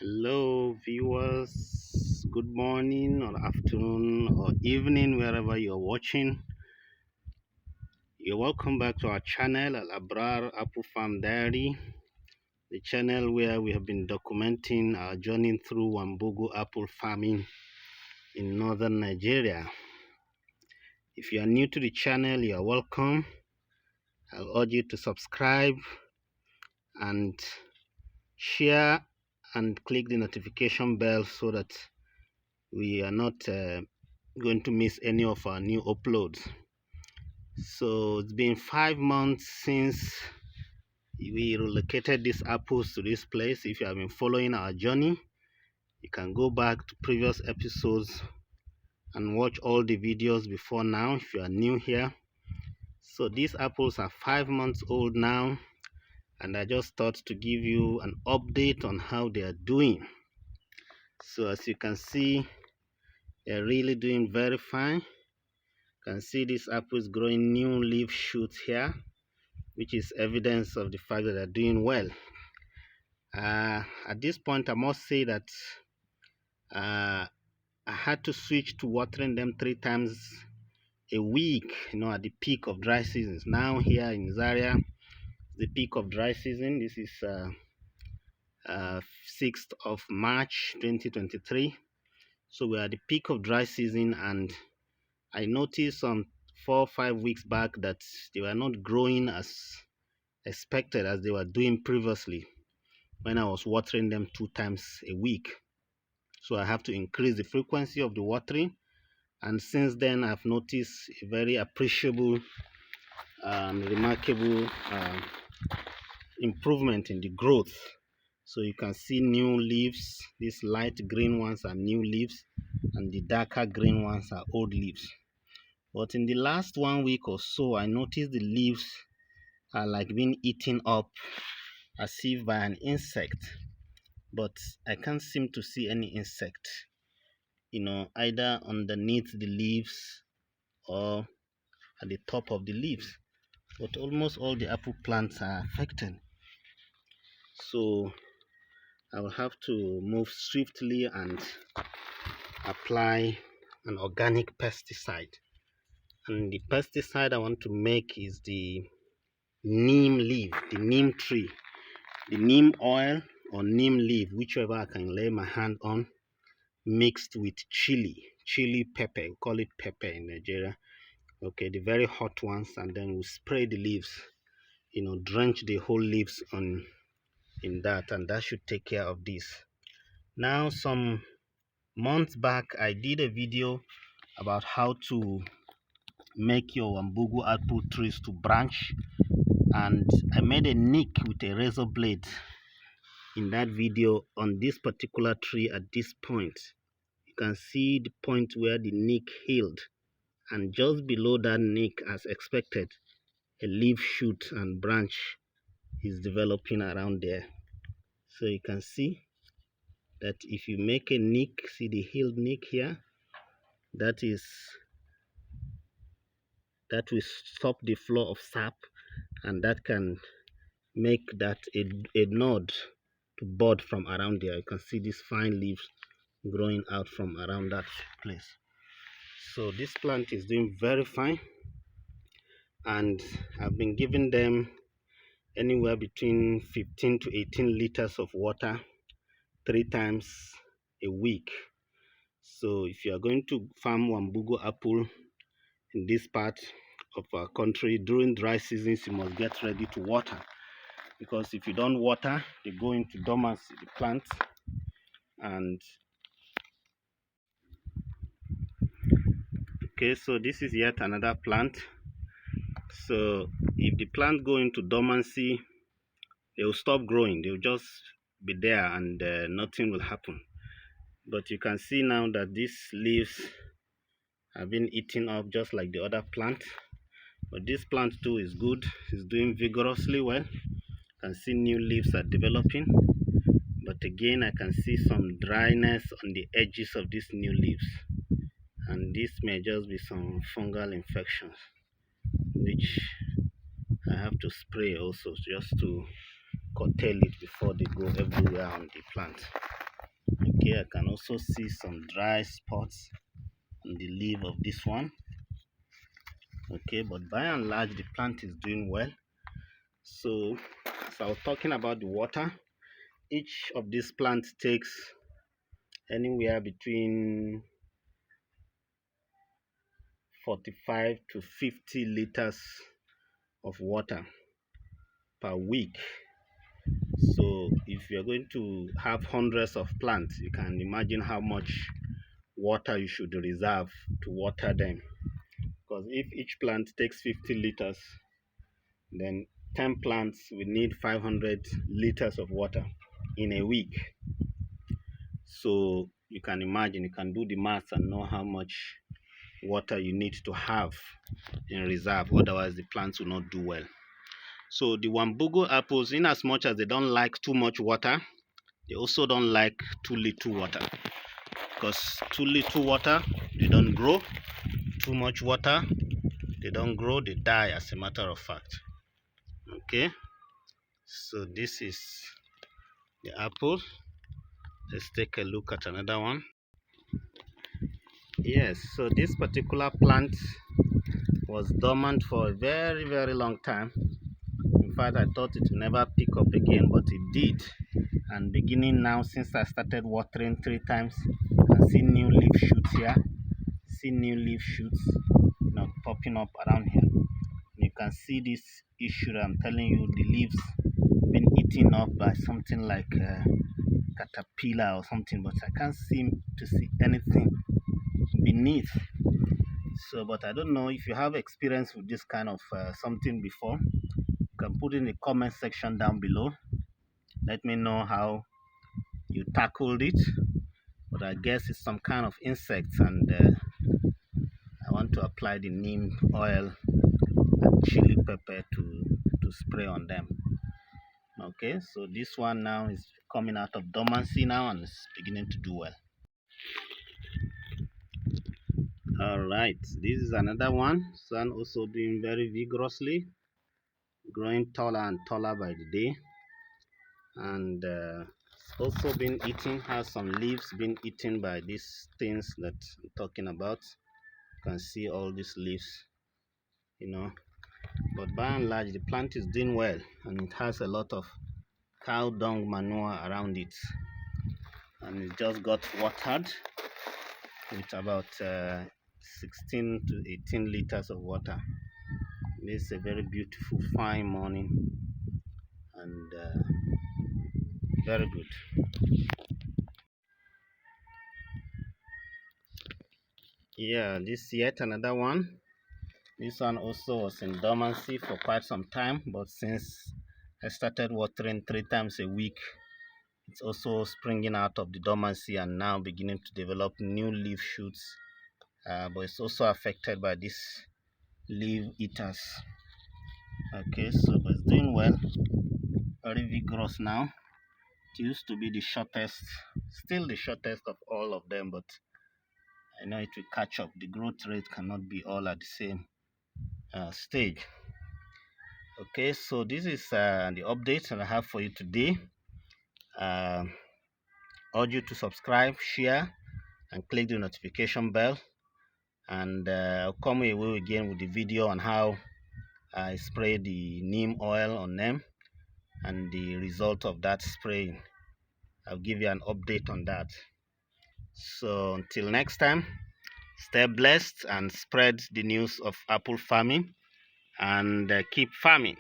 Hello, viewers. Good morning, or afternoon, or evening, wherever you're watching. You're welcome back to our channel, Al-Abraar Apple Farm Diary, the channel where we have been documenting our journey through Wambugu apple farming in northern Nigeria. If you are new to the channel, you are welcome. I'll urge you to subscribe and share and click the notification bell so that we are not going to miss any of our new uploads. So it's been 5 months since we relocated these apples to this place. If you have been following our journey, you can go back to previous episodes and watch all the videos before now if you are new here. So these apples are 5 months old now, and I just thought to give you an update on how they are doing. So as you can see, they're really doing very fine. You can see these apples growing new leaf shoots here, which is evidence of the fact that they're doing well. At this point, I must say that I had to switch to watering them 3 times a week, at the peak of dry seasons. Now here in Zaria, the peak of dry season. This is 6th of March 2023. So we're at the peak of dry season, and I noticed some 4 or 5 weeks back that they were not growing as expected as they were doing previously when I was watering them 2 times a week. So I have to increase the frequency of the watering, and since then I've noticed a very appreciable remarkable improvement in the growth. So you can see new leaves. These light green ones are new leaves, and the darker green ones are old leaves. But in the last 1 week or so, I noticed the leaves are like being eaten up as if by an insect, but I can't seem to see any insect, either underneath the leaves or at the top of the leaves. But almost all the apple plants are affected. So I will have to move swiftly and apply an organic pesticide. And the pesticide I want to make is the neem leaf, the neem tree, the neem oil or neem leaf, whichever I can lay my hand on, mixed with chili pepper. We call it pepper in Nigeria. Okay, the very hot ones, and then we spray the leaves, drench the whole leaves in that, and that should take care of this. Now, some months back, I did a video about how to make your Wambugu apple trees to branch, and I made a nick with a razor blade in that video on this particular tree. At this point, you can see the point where the nick healed, and just below that nick, as expected, a leaf shoot and branch is developing around there. So you can see that if you make a nick, see the healed nick here, that will stop the flow of sap, and that can make that a node to bud from around there. You can see these fine leaves growing out from around that place. So this plant is doing very fine, and I've been giving them anywhere between 15 to 18 liters of water 3 times a week. So if you are going to farm Wambugu apple in this part of our country during dry seasons, you must get ready to water, because if you don't water, they go into dormancy, the plants. And okay, so this is yet another plant. So if the plant go into dormancy, they will stop growing. They will just be there, and nothing will happen. But you can see now that these leaves have been eaten up just like the other plant. But this plant too is good. It's doing vigorously well. You can see new leaves are developing, but again I can see some dryness on the edges of these new leaves, and this may just be some fungal infections, which I have to spray also, just to curtail it before they go everywhere on the plant. Okay, I can also see some dry spots on the leaf of this one. Okay, but by and large the plant is doing well. So as I was talking about the water, each of these plants takes anywhere between 45 to 50 liters of water per week. So if you're going to have hundreds of plants, you can imagine how much water you should reserve to water them. Because if each plant takes 50 liters, then 10 plants will need 500 liters of water in a week. So you can imagine, you can do the math and know how much water you need to have in reserve, otherwise the plants will not do well. So the Wambugu apples, in as much as they don't like too much water, they also don't like too little water, because too little water they don't grow, too much water they don't grow, they die, as a matter of fact. Okay, so this is the apple. Let's take a look at another one. Yes, so this particular plant was dormant for a very long time. In fact, I thought it would never pick up again, but it did. And beginning now, since I started watering 3 times, I can see new leaf shoots here. See new leaf shoots, popping up around here. You can see this issue I'm telling you, the leaves been eaten up by something like a caterpillar or something, but I can't seem to see anything beneath. So, but I don't know if you have experience with this kind of something before. You can put in the comment section down below. Let me know how you tackled it. But I guess it's some kind of insects, and I want to apply the neem oil and chili pepper to spray on them. Okay, so this one now is coming out of dormancy now and is beginning to do well. All right, this is another one. Sun also doing very vigorously, growing taller and taller by the day, and it's also been eaten, has some leaves been eaten by these things that I'm talking about. You can see all these leaves, but by and large the plant is doing well, and it has a lot of cow dung manure around it, and it just got watered with about 16 to 18 liters of water. This is a very beautiful fine morning, and very good. Yeah, this is yet another one. This one also was in dormancy for quite some time, but since I started watering 3 times a week, it's also springing out of the dormancy and now beginning to develop new leaf shoots, but it's also affected by these leaf eaters. Okay, so but it's doing well, very vigorous now. It used to be the shortest, still the shortest of all of them, but I know it will catch up. The growth rate cannot be all at the same stage. Okay, so this is the update that I have for you today. Urge you to subscribe, share, and click the notification bell, and I'll come away again with the video on how I spray the neem oil on them and the result of that spraying. I'll give you an update on that. So until next time, stay blessed and spread the news of apple farming, and keep farming.